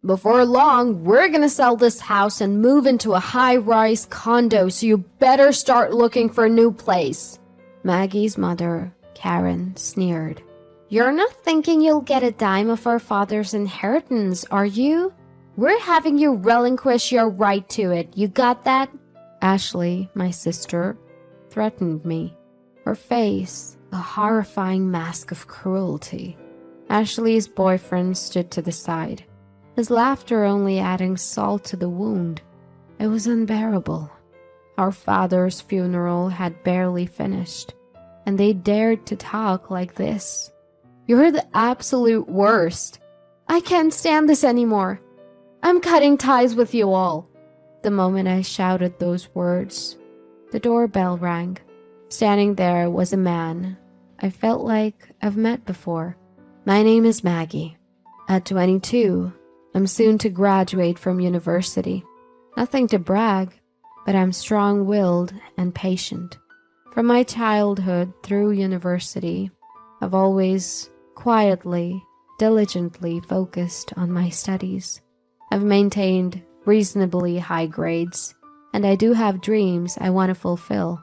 Before long, we're gonna sell this house and move into a high-rise condo, so you better start looking for a new place." Maggie's mother, Karen, sneered. "You're not thinking you'll get a dime of our father's inheritance, are you? We're having you relinquish your right to it. You got that?" Ashley, my sister, threatened me, her face a horrifying mask of cruelty. Ashley's boyfriend stood to the side, his laughter only adding salt to the wound. It was unbearable. Our father's funeral had barely finished, and they dared to talk like this. "You're the absolute worst. I can't stand this anymore. I'm cutting ties with you all." The moment I shouted those words, the doorbell rang. Standing there was a man I felt like I've met before. "My name is Maggie. At 22, I'm soon to graduate from university. Nothing to brag, but I'm strong-willed and patient. From my childhood through university, I've always quietly, diligently focused on my studies. I've maintained reasonably high grades, and I do have dreams I want to fulfill.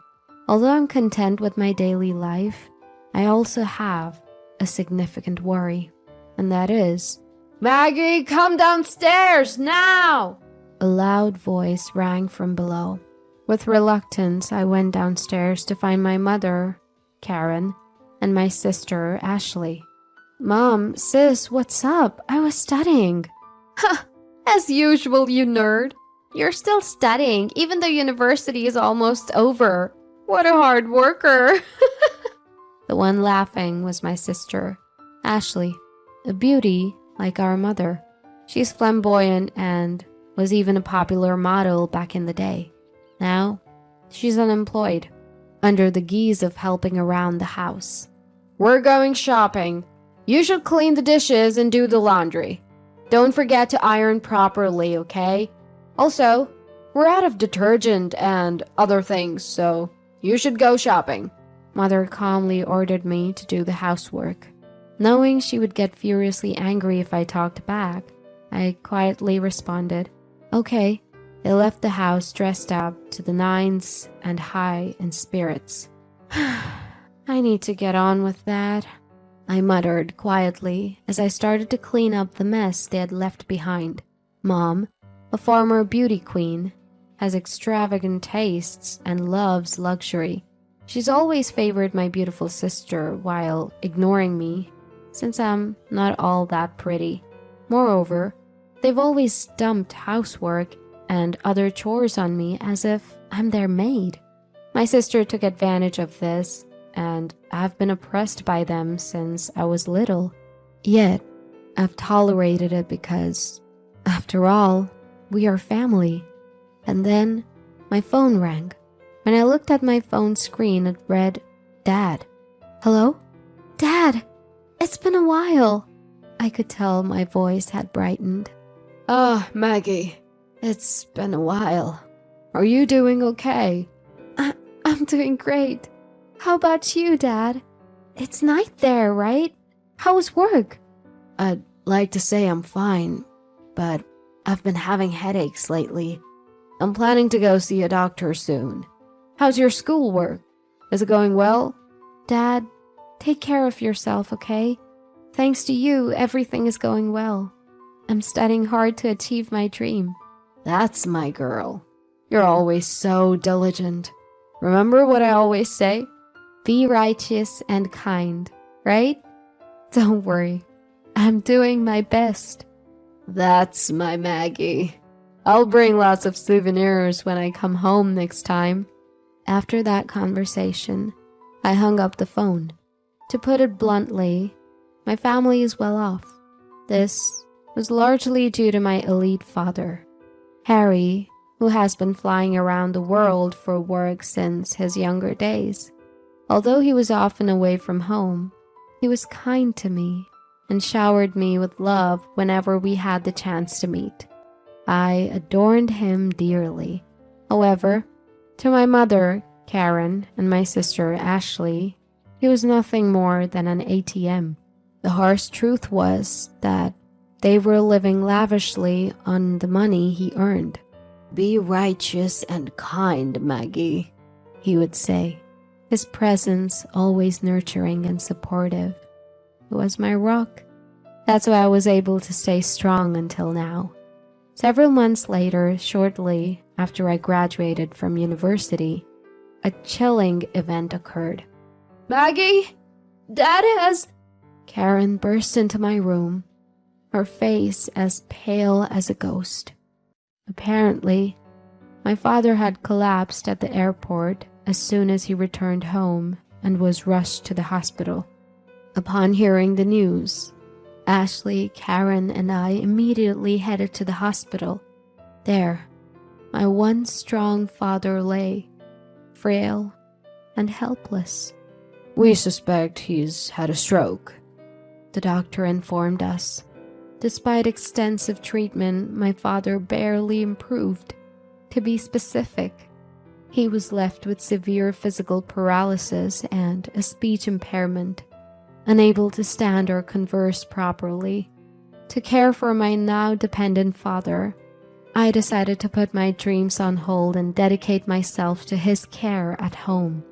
Although I'm content with my daily life, I also have a significant worry, and that is, "Maggie, come downstairs now!" A loud voice rang from below. With reluctance, I went downstairs to find my mother, Karen, and my sister, Ashley. "Mom, sis, what's up? I was studying." "Ha! As usual, you nerd. You're still studying, even though university is almost over. What a hard worker." The one laughing was my sister, Ashley, a beauty like our mother. She's flamboyant and was even a popular model back in the day. Now, she's unemployed, under the guise of helping around the house. "We're going shopping. You should clean the dishes and do the laundry. Don't forget to iron properly, okay? Also, we're out of detergent and other things, so you should go shopping." Mother calmly ordered me to do the housework. Knowing she would get furiously angry if I talked back, I quietly responded, "Okay." They left the house dressed up to the nines and high in spirits. "I need to get on with that," I muttered quietly as I started to clean up the mess they had left behind. Mom, a former beauty queen, has extravagant tastes and loves luxury. She's always favored my beautiful sister while ignoring me, since I'm not all that pretty. Moreover, they've always dumped housework and other chores on me as if I'm their maid. My sister took advantage of this, and I've been oppressed by them since I was little. Yet, I've tolerated it because, after all, we are family. And then, my phone rang. When I looked at my phone screen, it read, "Dad." "Hello? Dad, it's been a while." I could tell my voice had brightened. "Ah, Maggie, it's been a while. Are you doing okay?" I'm doing great. How about you, Dad? It's night there, right? How was work?" "I'd like to say I'm fine, but I've been having headaches lately. I'm planning to go see a doctor soon. How's your schoolwork? Is it going well?" "Dad, take care of yourself, okay? Thanks to you, everything is going well. I'm studying hard to achieve my dream." "That's my girl. You're always so diligent. Remember what I always say? Be righteous and kind, right? Don't worry, I'm doing my best." "That's my Maggie. I'll bring lots of souvenirs when I come home next time." After that conversation, I hung up the phone. To put it bluntly, my family is well off. This was largely due to my elite father, Harry, who has been flying around the world for work since his younger days. Although he was often away from home, he was kind to me and showered me with love whenever we had the chance to meet. I adored him dearly. However, to my mother, Karen, and my sister, Ashley, he was nothing more than an ATM. The harsh truth was that They were living lavishly on the money he earned. "Be righteous and kind, Maggie," he would say, his presence always nurturing and supportive. It was my rock. That's why I was able to stay strong until now. Several months later, shortly after I graduated from university, a chilling event occurred. "Maggie, Dad has—" Karen burst into my room, her face as pale as a ghost. Apparently, my father had collapsed at the airport as soon as he returned home and was rushed to the hospital. Upon hearing the news, Ashley, Karen, and I immediately headed to the hospital. There, my once strong father lay, frail and helpless. "We suspect he's had a stroke," the doctor informed us. Despite extensive treatment, my father barely improved. To be specific, he was left with severe physical paralysis and a speech impairment, unable to stand or converse properly. To care for my now dependent father, I decided to put my dreams on hold and dedicate myself to his care at home.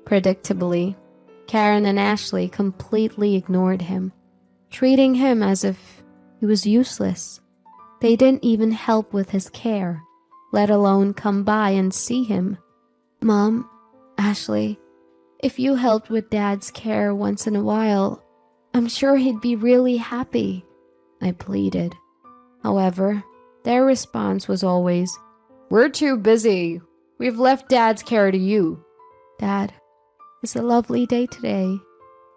Predictably, Karen and Ashley completely ignored him, treating him as if he was useless. They didn't even help with his care, let alone come by and see him. "Mom, Ashley, if you helped with Dad's care once in a while, I'm sure he'd be really happy," I pleaded. However, their response was always, "We're too busy. We've left Dad's care to you." "Dad, it's a lovely day today,"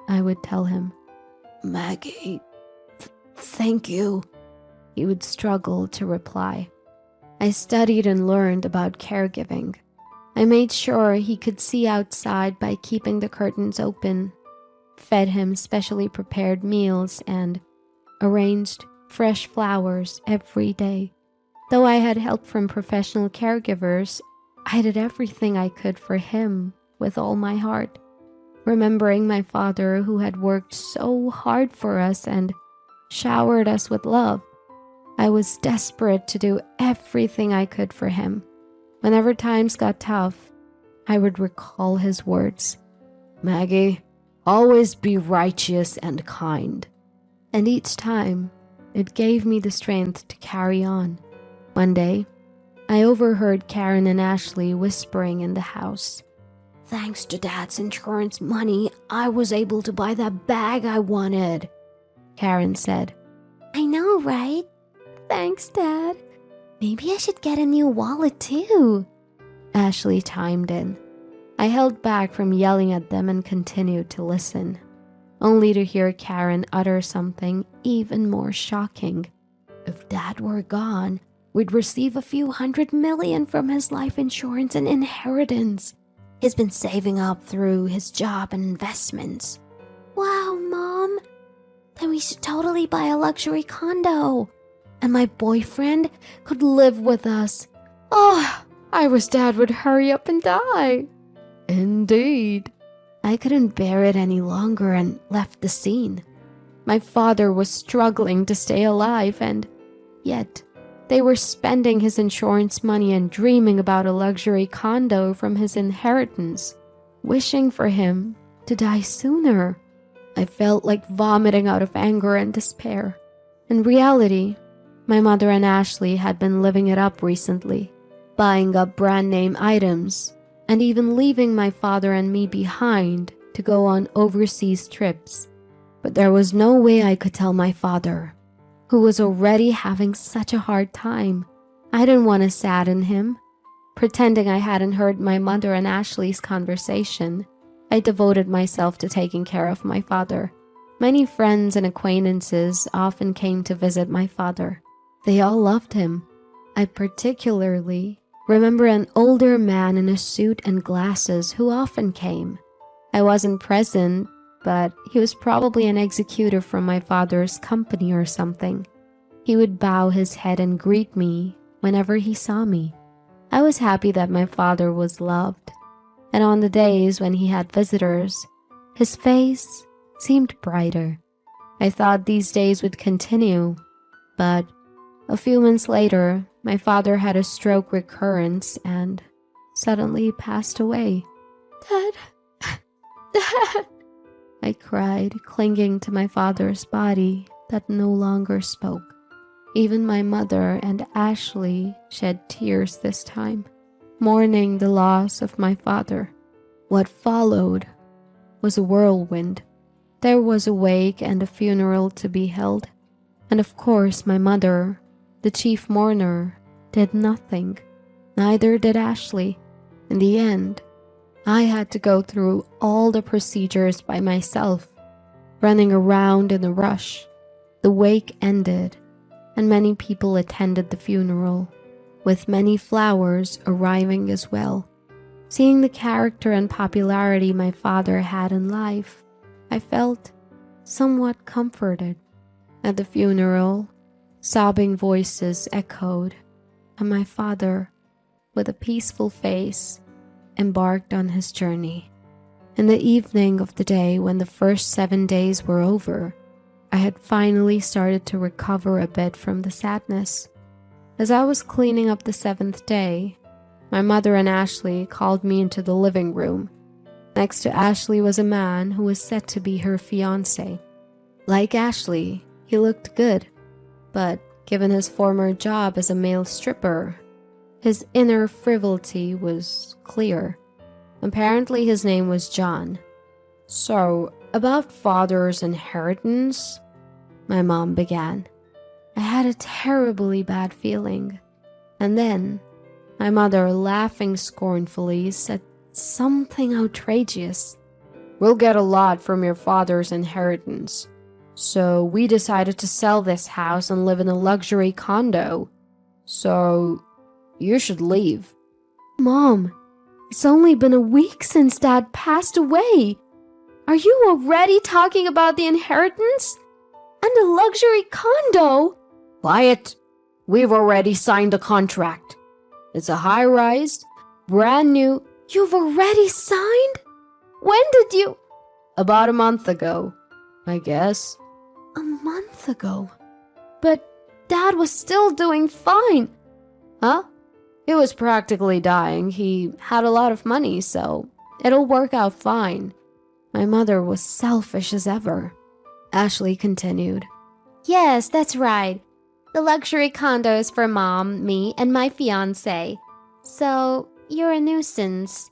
I would tell him. "Maggie, thank you," he would struggle to reply. I studied and learned about caregiving. I made sure he could see outside by keeping the curtains open, fed him specially prepared meals, and arranged fresh flowers every day. Though I had help from professional caregivers, I did everything I could for him with all my heart. Remembering my father, who had worked so hard for us and showered us with love, I was desperate to do everything I could for him. Whenever times got tough, I would recall his words, "Maggie, always be righteous and kind." And each time, it gave me the strength to carry on. One day, I overheard Karen and Ashley whispering in the house. "Thanks to Dad's insurance money, I was able to buy that bag I wanted," Karen said. "I know, right? Thanks, Dad. Maybe I should get a new wallet too," Ashley chimed in. I held back from yelling at them and continued to listen, only to hear Karen utter something even more shocking. "If Dad were gone, we'd receive a few $100 million from his life insurance and inheritance. He's been saving up through his job and investments." "Wow, Mom. Then we should totally buy a luxury condo. And my boyfriend could live with us. Oh, I wish Dad would hurry up and die." Indeed. I couldn't bear it any longer and left the scene. My father was struggling to stay alive, and yet they were spending his insurance money and dreaming about a luxury condo from his inheritance, wishing for him to die sooner. I felt like vomiting out of anger and despair. In reality, my mother and Ashley had been living it up recently, buying up brand name items, and even leaving my father and me behind to go on overseas trips. But there was no way I could tell my father, who was already having such a hard time. I didn't want to sadden him. Pretending I hadn't heard my mother and Ashley's conversation, I devoted myself to taking care of my father. Many friends and acquaintances often came to visit my father. They all loved him. I particularly remember an older man in a suit and glasses who often came. I wasn't present, but he was probably an executor from my father's company or something. He would bow his head and greet me whenever he saw me. I was happy that my father was loved, and on the days when he had visitors, his face seemed brighter. I thought these days would continue But a few months later, my father had a stroke recurrence and suddenly passed away. Dad, Dad, I cried, clinging to my father's body that no longer spoke. Even my mother and Ashley shed tears this time, mourning the loss of my father. What followed was a whirlwind. There was a wake and a funeral to be held, and of course my mother, the chief mourner, did nothing. Neither did Ashley. In the end, I had to go through all the procedures by myself, running around in a rush. The wake ended, and many people attended the funeral, with many flowers arriving as well. Seeing the character and popularity my father had in life, I felt somewhat comforted. At the funeral, sobbing voices echoed, and my father, with a peaceful face, embarked on his journey. In the evening of the day when the first 7 days were over, I had finally started to recover a bit from the sadness. As I was cleaning up the 7th day, my mother and Ashley called me into the living room. Next to Ashley was a man who was said to be her fiancé. Like Ashley, he looked good, but given his former job as a male stripper, his inner frivolity was clear. Apparently his name was John. "So, about father's inheritance," my mom began. I had a terribly bad feeling. And then, my mother, laughing scornfully, said something outrageous. "We'll get a lot from your father's inheritance. So we decided to sell this house and live in a luxury condo. So you should leave." Mom, it's only been a week since Dad passed away. Are you already talking about the inheritance? And a luxury condo? Quiet. We've already signed a contract. It's a high-rise, brand new. You've already signed? When did you? About a month ago, I guess. A month ago? But Dad was still doing fine. Huh? He was practically dying. He had a lot of money, so it'll work out fine. My mother was selfish as ever. Ashley continued. Yes, that's right. The luxury condo is for Mom, me, and my fiancé. So, you're a nuisance.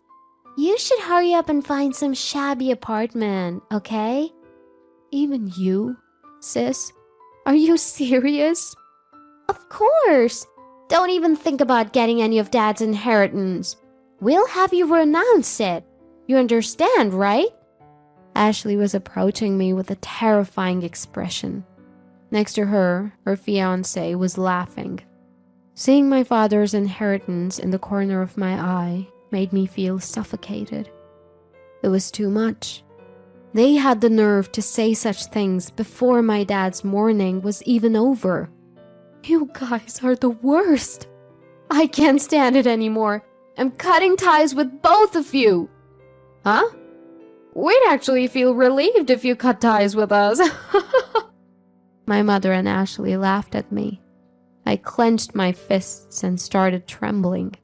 You should hurry up and find some shabby apartment, okay? Even you, sis? Are you serious? Of course. Don't even think about getting any of Dad's inheritance. We'll have you renounce it. You understand, right? Ashley was approaching me with a terrifying expression. Next to her, her fiancé was laughing. Seeing my father's inheritance in the corner of my eye made me feel suffocated. It was too much. They had the nerve to say such things before my dad's mourning was even over. You guys are the worst. I can't stand it anymore. I'm cutting ties with both of you. Huh? We'd actually feel relieved if you cut ties with us. My mother and Ashley laughed at me. I clenched my fists and started trembling.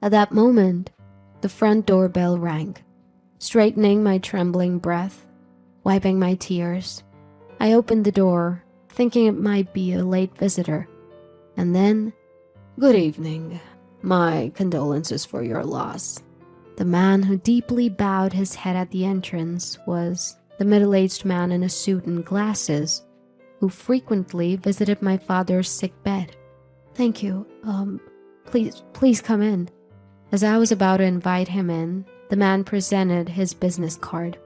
At that moment, the front door bell rang. Straightening my trembling breath, wiping my tears, I opened the door, thinking it might be a late visitor. And then, "Good evening. My condolences for your loss." The man who deeply bowed his head at the entrance was the middle-aged man in a suit and glasses, who frequently visited my father's sick bed. "Thank you. Please come in." As I was about to invite him in, the man presented his business card.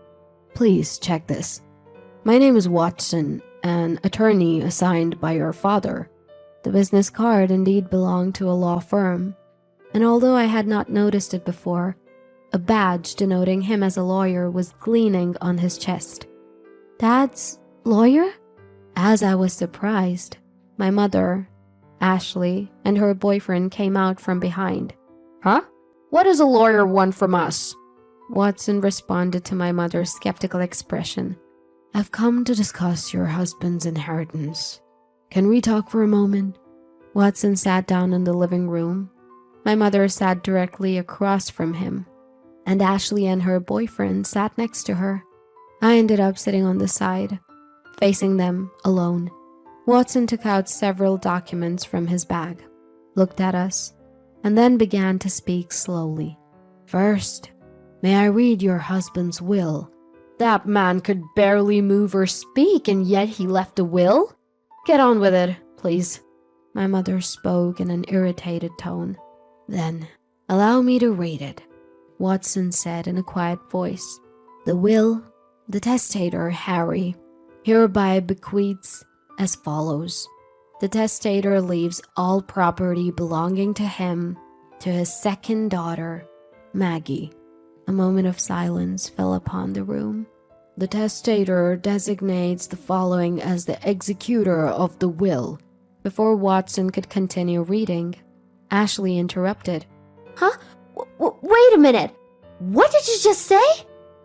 "Please check this. My name is Watson, an attorney assigned by your father." The business card indeed belonged to a law firm, and although I had not noticed it before, a badge denoting him as a lawyer was gleaming on his chest. "Dad's lawyer?" As I was surprised, my mother, Ashley, and her boyfriend came out from behind. "Huh? What does a lawyer want from us?" Watson responded to my mother's skeptical expression. "I've come to discuss your husband's inheritance. Can we talk for a moment? Watson sat down in the living room. My mother sat directly across from him, and Ashley and her boyfriend sat next to her. I ended up sitting on the side, facing them alone. Watson took out several documents from his bag, looked at us, and then began to speak slowly. First, may I read your husband's will? That man could barely move or speak, and yet he left a will? Get on with it, please. My mother spoke in an irritated tone. Then, allow me to read it, Watson said in a quiet voice. The will, the testator, Harry, hereby bequeaths as follows. The testator leaves all property belonging to him to his second daughter, Maggie. A moment of silence fell upon the room. The testator designates the following as the executor of the will. Before Watson could continue reading, Ashley interrupted. Huh? Wait a minute. What did you just say?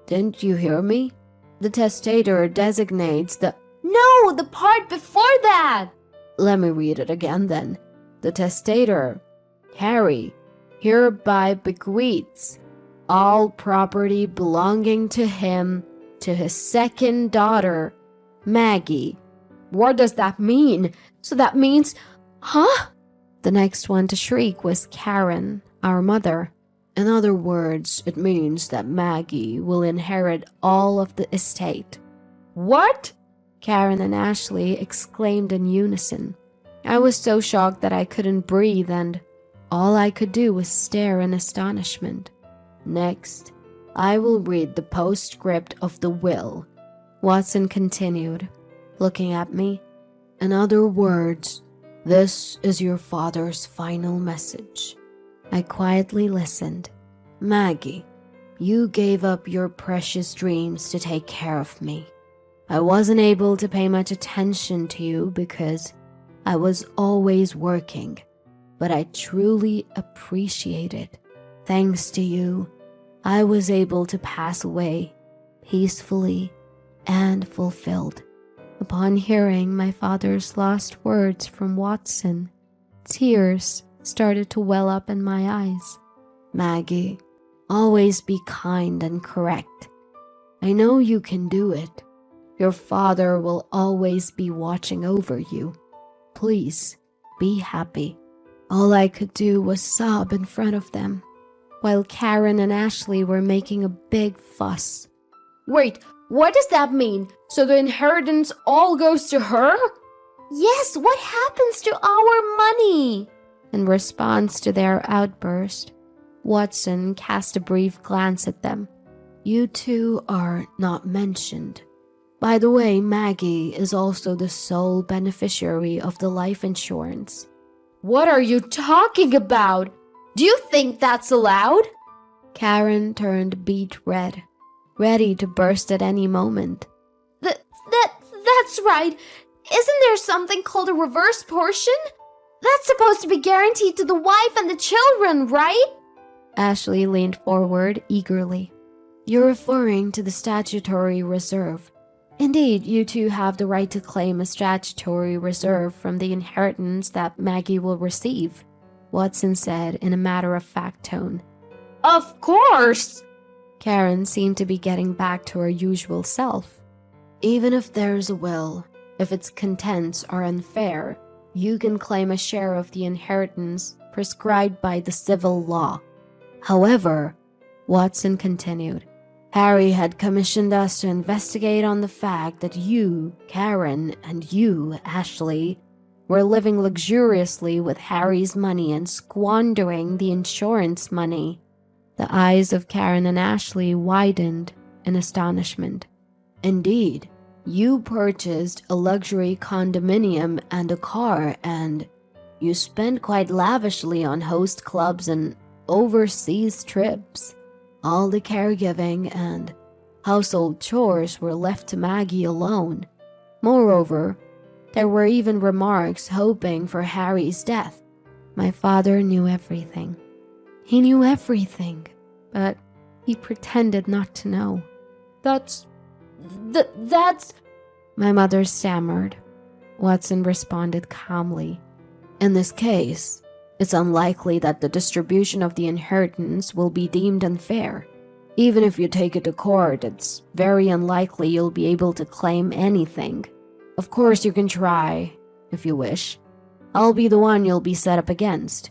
Didn't you hear me? The testator designates the... No, the part before that. Let me read it again then. The testator, Harry, hereby bequeaths all property belonging to him to his second daughter, Maggie. What does that mean? So that means... Huh? The next one to shriek was Karen, our mother. In other words, it means that Maggie will inherit all of the estate. What? Karen and Ashley exclaimed in unison. I was so shocked that I couldn't breathe, and all I could do was stare in astonishment. Next, I will read the postscript of the will, Watson continued, looking at me. In other words, this is your father's final message. I quietly listened. Maggie, you gave up your precious dreams to take care of me. I wasn't able to pay much attention to you because I was always working, but I truly appreciate it. Thanks to you, I was able to pass away peacefully and fulfilled. Upon hearing my father's last words from Watson, tears started to well up in my eyes. Maggie, always be kind and correct. I know you can do it. Your father will always be watching over you. Please, be happy. All I could do was sob in front of them, while Karen and Ashley were making a big fuss. Wait, what does that mean? So the inheritance all goes to her? Yes, what happens to our money? In response to their outburst, Watson cast a brief glance at them. You two are not mentioned. By the way, Maggie is also the sole beneficiary of the life insurance. What are you talking about? Do you think that's allowed? Karen turned beet red, ready to burst at any moment. That's right. Isn't there something called a reverse portion? That's supposed to be guaranteed to the wife and the children, right? Ashley leaned forward eagerly. You're referring to the statutory reserve. Indeed, you two have the right to claim a statutory reserve from the inheritance that Maggie will receive, Watson said in a matter-of-fact tone. Of course! Karen seemed to be getting back to her usual self. Even if there's a will, if its contents are unfair, you can claim a share of the inheritance prescribed by the civil law. However, Watson continued, Harry had commissioned us to investigate on the fact that you, Karen, and you, Ashley, were living luxuriously with Harry's money and squandering the insurance money. The eyes of Karen and Ashley widened in astonishment. Indeed, you purchased a luxury condominium and a car, and you spent quite lavishly on host clubs and overseas trips. All the caregiving and household chores were left to Maggie alone. Moreover, there were even remarks hoping for Harry's death. My father knew everything. He knew everything, but he pretended not to know. That's... my mother stammered. Watson responded calmly. In this case, it's unlikely that the distribution of the inheritance will be deemed unfair. Even if you take it to court, it's very unlikely you'll be able to claim anything. Of course, you can try, if you wish. I'll be the one you'll be set up against.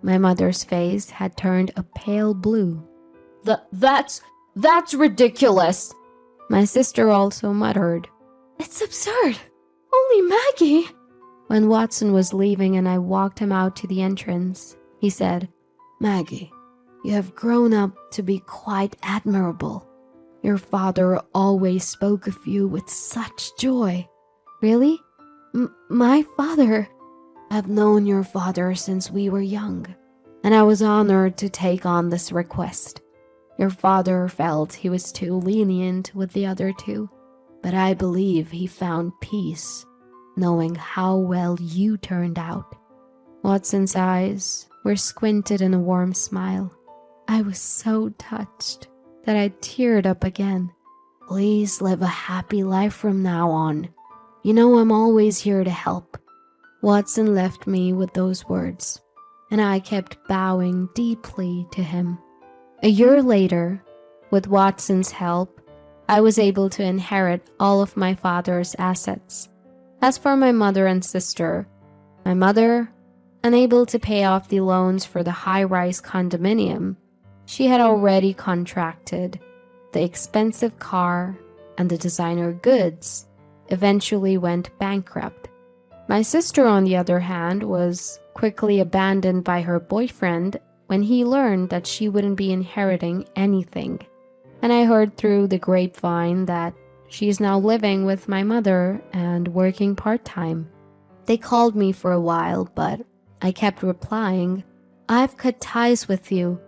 My mother's face had turned a pale blue. That's ridiculous, my sister also muttered. It's absurd. Only Maggie. When Watson was leaving and I walked him out to the entrance, he said, Maggie, you have grown up to be quite admirable. Your father always spoke of you with such joy. Really? My father? I've known your father since we were young, and I was honored to take on this request. Your father felt he was too lenient with the other two, but I believe he found peace, knowing how well you turned out. Watson's eyes were squinted in a warm smile. I was so touched that I teared up again. Please live a happy life from now on. You know I'm always here to help. Watson left me with those words, and I kept bowing deeply to him. A year later, with Watson's help, I was able to inherit all of my father's assets. As for my mother and sister, my mother, unable to pay off the loans for the high-rise condominium, she had already contracted the expensive car and the designer goods, eventually went bankrupt. My sister, on the other hand, was quickly abandoned by her boyfriend when he learned that she wouldn't be inheriting anything. And I heard through the grapevine that she is now living with my mother and working part-time. They called me for a while, but I kept replying, I've cut ties with you.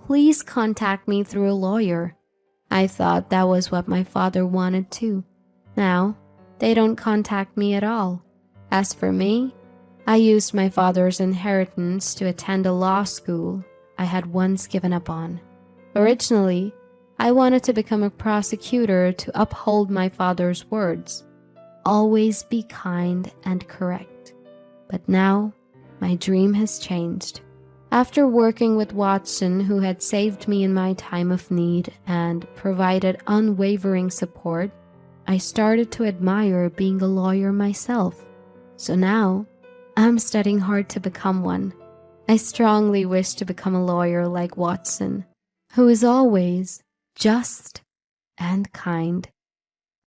Please contact me through a lawyer. I thought that was what my father wanted too. Now, they don't contact me at all. As for me, I used my father's inheritance to attend a law school I had once given up on. Originally, I wanted to become a prosecutor to uphold my father's words. Always be kind and correct. But now, my dream has changed. After working with Watson, who had saved me in my time of need and provided unwavering support, I started to admire being a lawyer myself. So now, I'm studying hard to become one. I strongly wish to become a lawyer like Watson, who is always just and kind.